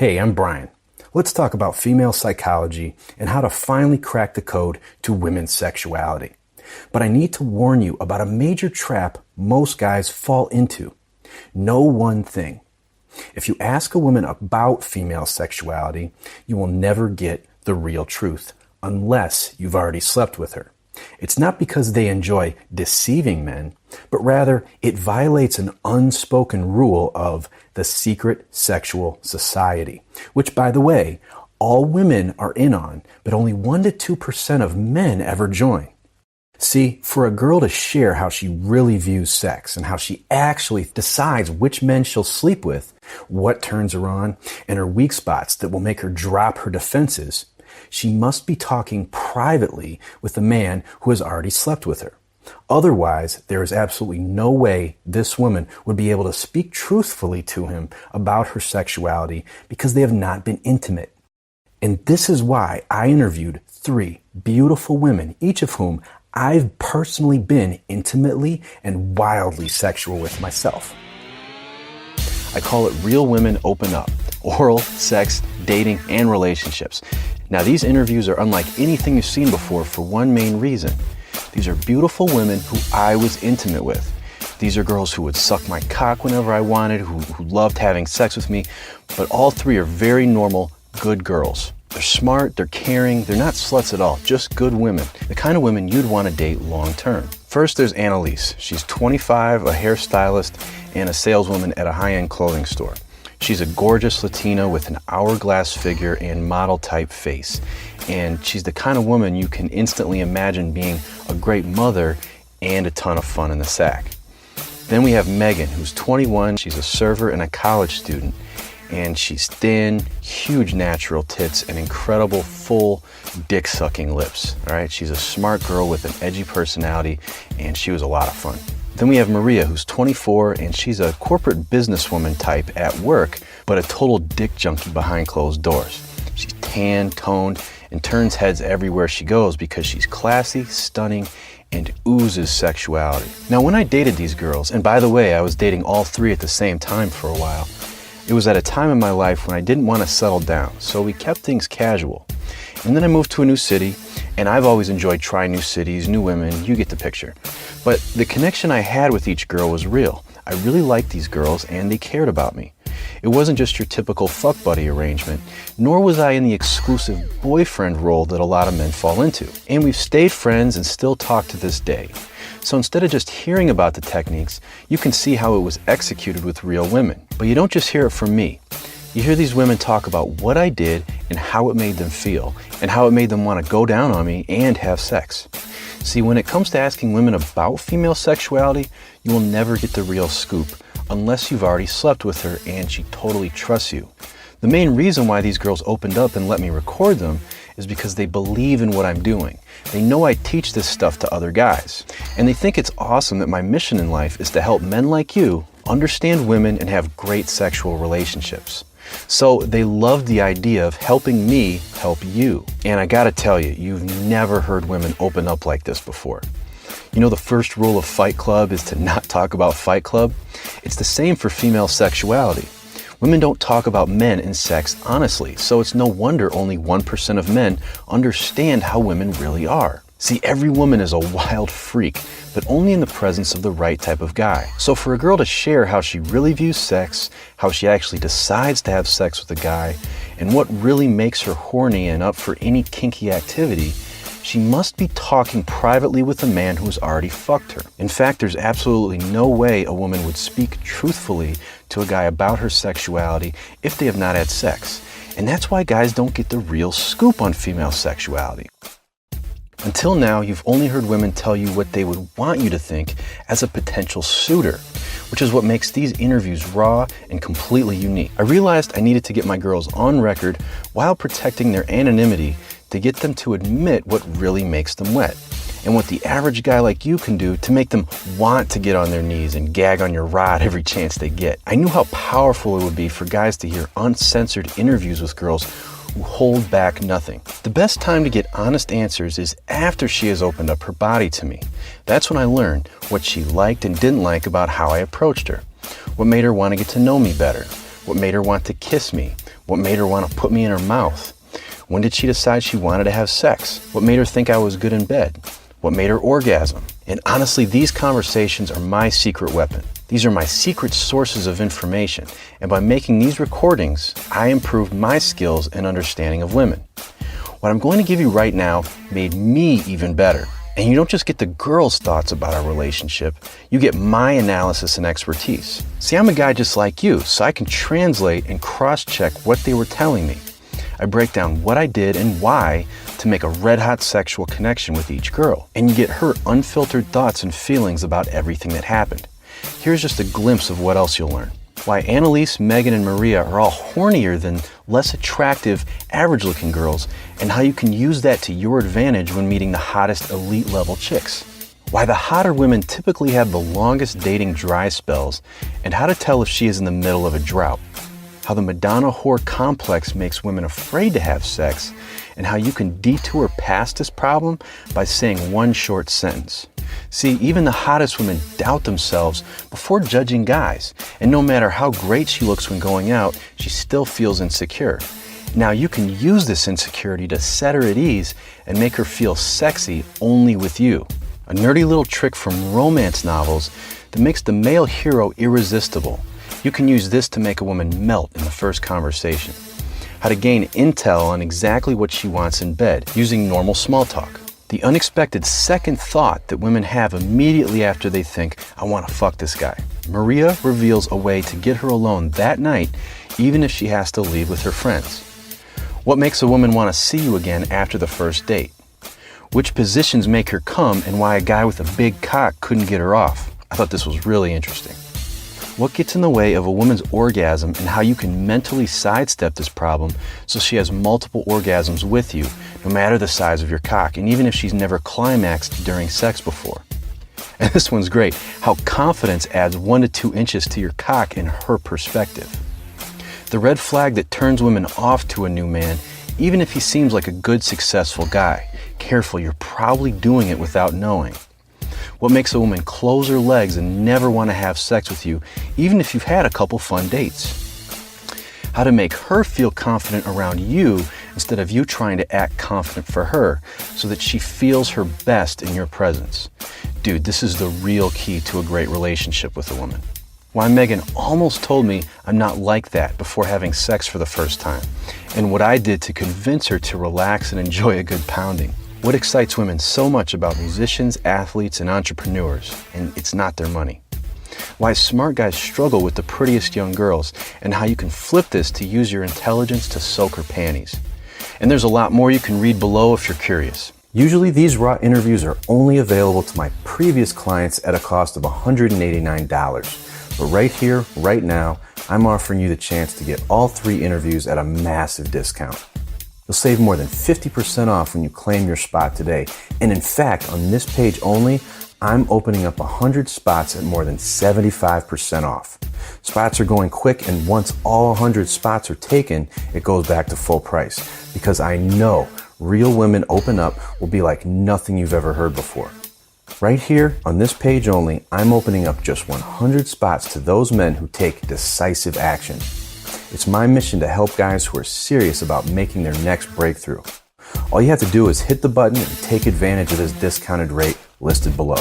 Hey, I'm Brian. Let's talk about female psychology and how to finally crack the code to women's sexuality. But I need to warn you about a major trap most guys fall into. Know one thing. If you ask a woman about female sexuality, you will never get the real truth unless you've already slept with her. It's not because they enjoy deceiving men, but rather it violates an unspoken rule of the secret sexual society, which, by the way, all women are in on, but only 1 to 2% of men ever join. See, for a girl to share how she really views sex and how she actually decides which men she'll sleep with, what turns her on, and her weak spots that will make her drop her defenses, she must be talking privately with a man who has already slept with her. Otherwise, there is absolutely no way this woman would be able to speak truthfully to him about her sexuality because they have not been intimate. And this is why I interviewed 3 beautiful women, each of whom I've personally been intimately and wildly sexual with myself. I call it Real Women Open Up: oral, sex, dating, and relationships. Now, these interviews are unlike anything you've seen before for one main reason. These are beautiful women who I was intimate with. These are girls who would suck my cock whenever I wanted, who loved having sex with me, but all 3 are very normal, good girls. They're smart, they're caring, they're not sluts at all, just good women, the kind of women you'd want to date long term. First, there's Annalise. She's 25, a hairstylist, and a saleswoman at a high-end clothing store. She's a gorgeous Latina with an hourglass figure and model-type face. And she's the kind of woman you can instantly imagine being a great mother and a ton of fun in the sack. Then we have Megan, who's 21. She's a server and a college student. And she's thin, huge natural tits, and incredible full dick-sucking lips. All right, she's a smart girl with an edgy personality, and she was a lot of fun. Then we have Maria, who's 24, and she's a corporate businesswoman type at work, but a total dick junkie behind closed doors. She's tan, toned, and turns heads everywhere she goes because she's classy, stunning, and oozes sexuality. Now, when I dated these girls, and by the way, I was dating all 3 at the same time for a while, it was at a time in my life when I didn't want to settle down, so we kept things casual. And then I moved to a new city, and I've always enjoyed trying new cities, new women, you get the picture. But the connection I had with each girl was real. I really liked these girls, and they cared about me. It wasn't just your typical fuck buddy arrangement, nor was I in the exclusive boyfriend role that a lot of men fall into. And we've stayed friends and still talk to this day. So instead of just hearing about the techniques, you can see how it was executed with real women. But you don't just hear it from me. You hear these women talk about what I did and how it made them feel, and how it made them want to go down on me and have sex. See, when it comes to asking women about female sexuality, you will never get the real scoop unless you've already slept with her and she totally trusts you. The main reason why these girls opened up and let me record them is because they believe in what I'm doing. They know I teach this stuff to other guys. And they think it's awesome that my mission in life is to help men like you understand women and have great sexual relationships. So they love the idea of helping me help you. And I gotta tell you, you've never heard women open up like this before. You know, the first rule of Fight Club is to not talk about Fight Club. It's the same for female sexuality. Women don't talk about men and sex honestly, so it's no wonder only 1% of men understand how women really are. See, every woman is a wild freak, but only in the presence of the right type of guy. So for a girl to share how she really views sex, how she actually decides to have sex with a guy, and what really makes her horny and up for any kinky activity, she must be talking privately with a man who's already fucked her. In fact, there's absolutely no way a woman would speak truthfully to a guy about her sexuality if they have not had sex. And that's why guys don't get the real scoop on female sexuality. Until now, you've only heard women tell you what they would want you to think as a potential suitor, which is what makes these interviews raw and completely unique. I realized I needed to get my girls on record while protecting their anonymity to get them to admit what really makes them wet, and what the average guy like you can do to make them want to get on their knees and gag on your rod every chance they get. I knew how powerful it would be for guys to hear uncensored interviews with girls who hold back nothing. The best time to get honest answers is after she has opened up her body to me. That's when I learned what she liked and didn't like about how I approached her, what made her want to get to know me better, what made her want to kiss me, What made her want to put me in her mouth? When did she decide she wanted to have sex? What made her think I was good in bed? What made her orgasm? And honestly, these conversations are my secret weapon. These are my secret sources of information. And by making these recordings, I improved my skills and understanding of women. What I'm going to give you right now made me even better. And you don't just get the girl's thoughts about our relationship, you get my analysis and expertise. See, I'm a guy just like you, so I can translate and cross-check what they were telling me. I break down what I did and why to make a red-hot sexual connection with each girl. And you get her unfiltered thoughts and feelings about everything that happened. Here's just a glimpse of what else you'll learn. Why Annalise, Megan, and Maria are all hornier than less attractive, average-looking girls, and how you can use that to your advantage when meeting the hottest elite-level chicks. Why the hotter women typically have the longest dating dry spells, and how to tell if she is in the middle of a drought. How the Madonna whore complex makes women afraid to have sex, and how you can detour past this problem by saying one short sentence. See, even the hottest women doubt themselves before judging guys, and no matter how great she looks when going out, she still feels insecure. Now you can use this insecurity to set her at ease and make her feel sexy only with you. A nerdy little trick from romance novels that makes the male hero irresistible. You can use this to make a woman melt in the first conversation. How to gain intel on exactly what she wants in bed using normal small talk. The unexpected second thought that women have immediately after they think, I want to fuck this guy. Maria reveals a way to get her alone that night, even if she has to leave with her friends. What makes a woman want to see you again after the first date? Which positions make her come and why a guy with a big cock couldn't get her off. I thought this was really interesting. What gets in the way of a woman's orgasm and how you can mentally sidestep this problem so she has multiple orgasms with you, no matter the size of your cock, and even if she's never climaxed during sex before. And this one's great, how confidence adds 1 to 2 inches to your cock in her perspective. The red flag that turns women off to a new man, even if he seems like a good, successful guy. Careful, you're probably doing it without knowing. What makes a woman close her legs and never want to have sex with you, even if you've had a couple fun dates. How to make her feel confident around you instead of you trying to act confident for her so that she feels her best in your presence. Dude, this is the real key to a great relationship with a woman. Why Megan almost told me I'm not like that before having sex for the first time, and what I did to convince her to relax and enjoy a good pounding. What excites women so much about musicians, athletes, and entrepreneurs, and it's not their money. Why smart guys struggle with the prettiest young girls, and how you can flip this to use your intelligence to soak her panties. And there's a lot more you can read below if you're curious. Usually these raw interviews are only available to my previous clients at a cost of $189. But right here, right now, I'm offering you the chance to get all 3 interviews at a massive discount. You'll save more than 50% off when you claim your spot today. And in fact, on this page only, I'm opening up 100 spots at more than 75% off. Spots are going quick, and once all 100 spots are taken, it goes back to full price. Because I know real women open up will be like nothing you've ever heard before. Right here, on this page only, I'm opening up just 100 spots to those men who take decisive action. It's my mission to help guys who are serious about making their next breakthrough. All you have to do is hit the button and take advantage of this discounted rate listed below.